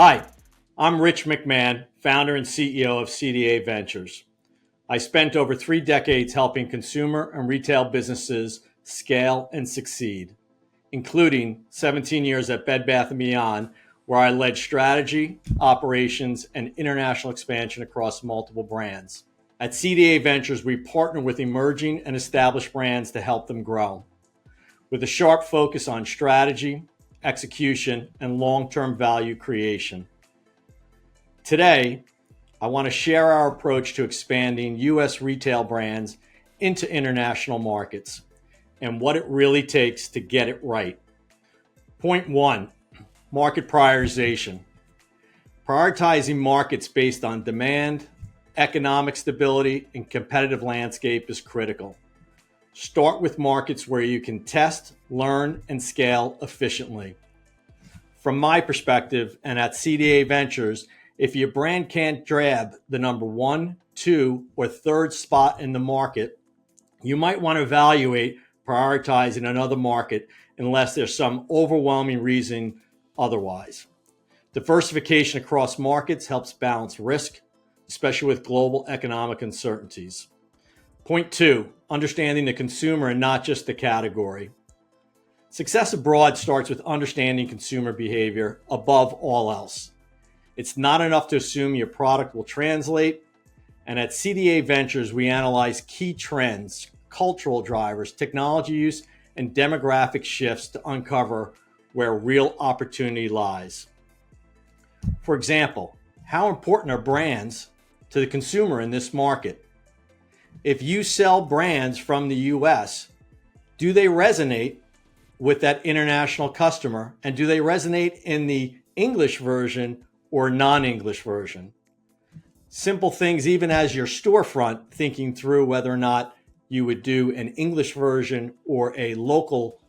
Hi, I'm Rich Mcmahon, founder and CEO of CDA Ventures. I spent over 3 decades helping consumer and retail businesses scale and succeed, including 17 years at Bed Bath & Beyond, where I led strategy, operations, and international expansion across multiple brands. At CDA Ventures, we partner with emerging and established brands to help them grow, with a sharp focus on strategy, execution, and long-term value creation. Today, I want to share our approach to expanding U.S. retail brands into international markets and what it really takes to get it right. Point one, market prioritization. Prioritizing markets based on demand, economic stability, and competitive landscape is critical. Start with markets where you can test, learn, and scale efficiently. From my perspective, and at CDA Ventures, if your brand can't grab the number 1, 2, or 3rd spot in the market, you might want to evaluate prioritizing another market unless there's some overwhelming reason otherwise. Diversification across markets helps balance risk, especially with global economic uncertainties. Point two, understanding the consumer and not just the category. Success abroad starts with understanding consumer behavior above all else. It's not enough to assume your product will translate. And at CDA Ventures, we analyze key trends, cultural drivers, technology use, and demographic shifts to uncover where real opportunity lies. For example, how important are brands to the consumer in this market? If you sell brands from the US, do they resonate with that international customer? And do they resonate in the English version or non-English version? Simple things, even as your storefront, thinking through whether or not you would do an English version or a local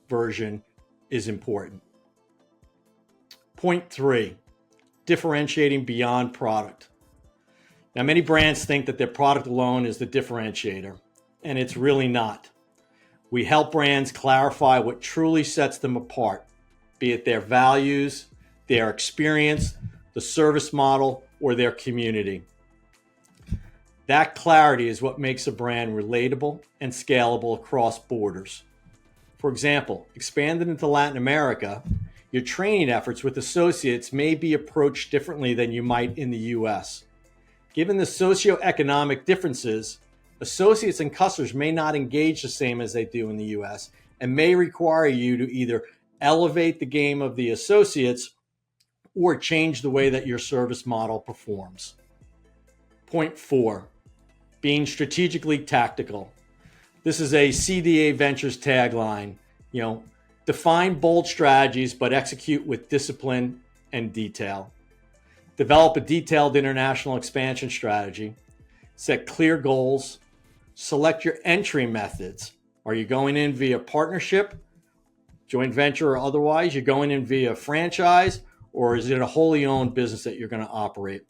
version is important. Point three, differentiating beyond product. Now, many brands think that their product alone is the differentiator, and it's really not. We help brands clarify what truly sets them apart, be it their values, their experience, the service model, or their community. That clarity is what makes a brand relatable and scalable across borders. For example, expanding into Latin America, your training efforts with associates may be approached differently than you might in the US. Given the socioeconomic differences, associates and customers may not engage the same as they do in the US and may require you to either elevate the game of the associates or change the way that your service model performs. Point four, being strategically tactical. This is a CDA Ventures tagline. Define bold strategies, but execute with discipline and detail. Develop a detailed international expansion strategy. Set clear goals. Select your entry methods. Are you going in via partnership, joint venture, or otherwise? You're going in via franchise, or is it a wholly owned business that you're going to operate?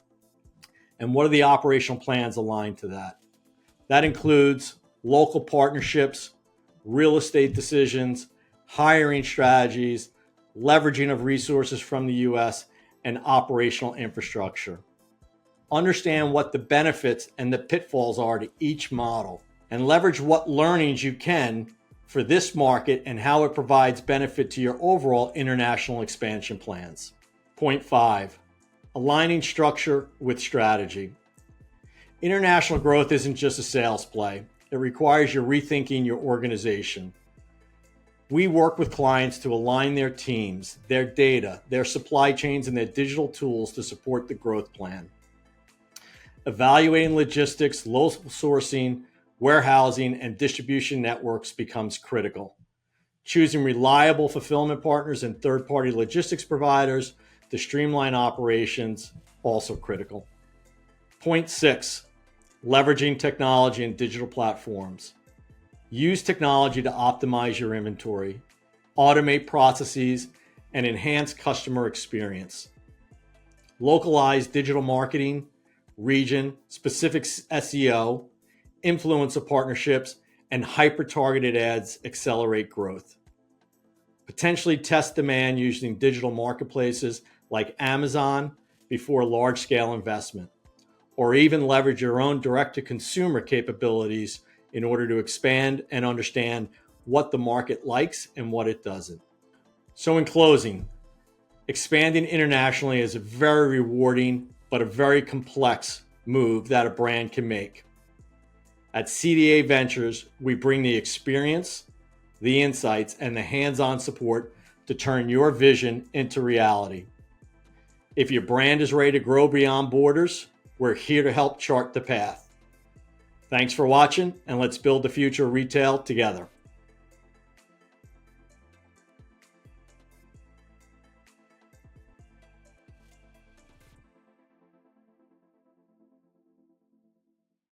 And what are the operational plans aligned to that? That includes local partnerships, real estate decisions, hiring strategies, leveraging of resources from the US, and operational infrastructure. Understand what the benefits and the pitfalls are to each model, and leverage what learnings you can for this market and how it provides benefit to your overall international expansion plans. Point five, aligning structure with strategy. International growth isn't just a sales play. It requires you rethinking your organization. We work with clients to align their teams, their data, their supply chains, and their digital tools to support the growth plan. Evaluating logistics, local sourcing, warehousing, and distribution networks becomes critical. Choosing reliable fulfillment partners and third-party logistics providers to streamline operations, also critical. Point six, leveraging technology and digital platforms. Use technology to optimize your inventory, automate processes, and enhance customer experience. Localize digital marketing, region-specific SEO, influencer partnerships, and hyper-targeted ads accelerate growth. Potentially test demand using digital marketplaces like Amazon before large-scale investment, or even leverage your own direct-to-consumer capabilities in order to expand and understand what the market likes and what it doesn't. So in closing, expanding internationally is a very rewarding but a very complex move that a brand can make. At CDA Ventures, we bring the experience, the insights, and the hands-on support to turn your vision into reality. If your brand is ready to grow beyond borders, we're here to help chart the path. Thanks for watching, and let's build the future of retail together.